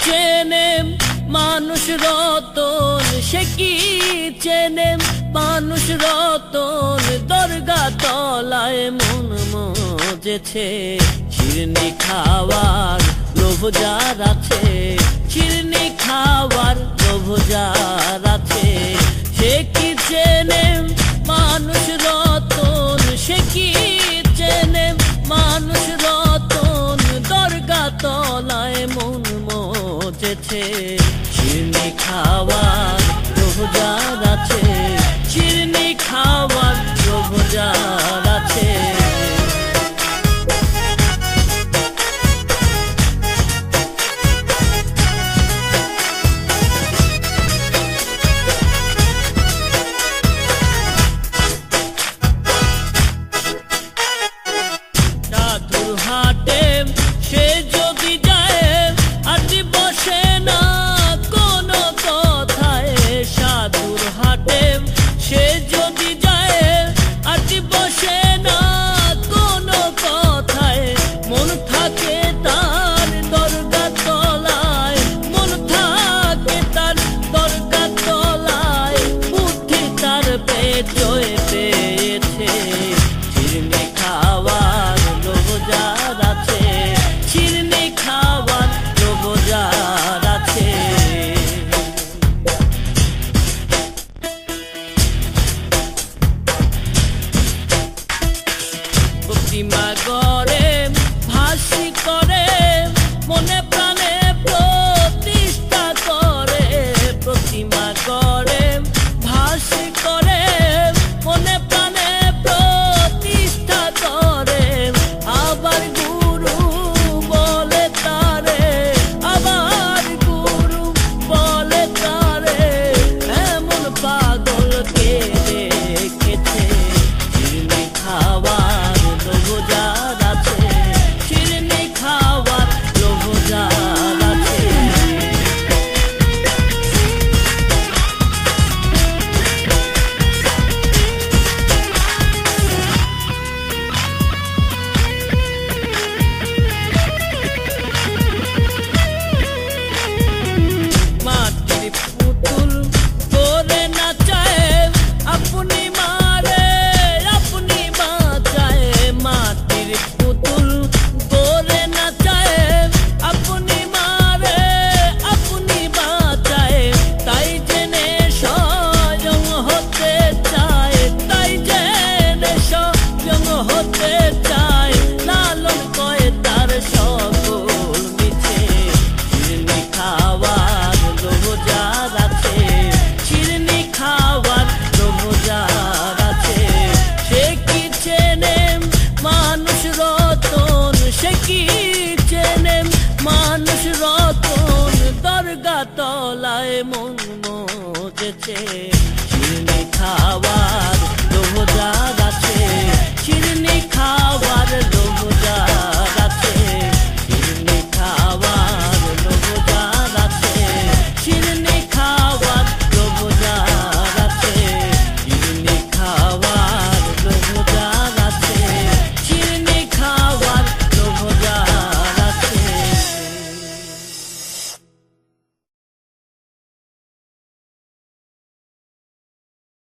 চেনে মানুষ রতন, সে কি চেনে মানুষ রতন। দরগা তলায় মন মজেছে, শিরনি খাওয়ার লোভ যার আছে, শিরনি খাওয়ার লোভ যার আছে। সে কি চেনে মানুষ রতন, সে কি চেনে মানুষ রতন। দরগা তলায় মন মজেছে, শিরনি খাওয়ার লোভ যার আছে, শিরনি খাওয়ার লোভ যার আছে। হাটে সে যদি যায় আটি বসে না কোনো কথায়। সাধুর হাটে সে যদি যায় আটি বসে না কোনো কথায়। মন থাকে তার দরগা তলায়, মন থাকে তার দরগা তলায়। বুদ্ধি তার পেটে পেয়েছে, শিরনি খাওয়ার লোভ যার আছে, শিরনি খাওয়ার লোভ যার আছে। প্রতিমা গড়ে ভাসি করে, মনে প্রাণে প্রতিষ্ঠা করে। প্রতিমা গড়ে ভাসি করে, মনে প্রাণে প্রতিষ্ঠা করে। আবার গুরু বলে তারে, আবার গুরু বলে তারে। এমন পাগলকে দেখেছে, শিরনি খাওয়ার লোভ যার আছে, শিরনি খাওয়ার লোভ যার আছে। মাটির পুতুল করে নাচায়, আপনি মারে আপনি বাঁচায়। মাটির পুতুল করে নাচায়, আপনি মারে আপনি বাঁচায়। তাই জেনে স্বয়ং হতে চায়, তাই জেনে স্বয়ং হতে চায়। লালন কয় তার সকল মিছে, শিরনি খাওয়ার লোভ যার আছে, শিরনি খাওয়ার লোভ যার আছে। সে কি চেনে মানুষ রতন, সে কি চেনে মানুষ রতন। দরগা তলায় মন মজেছে, শিরনি খাওয়ার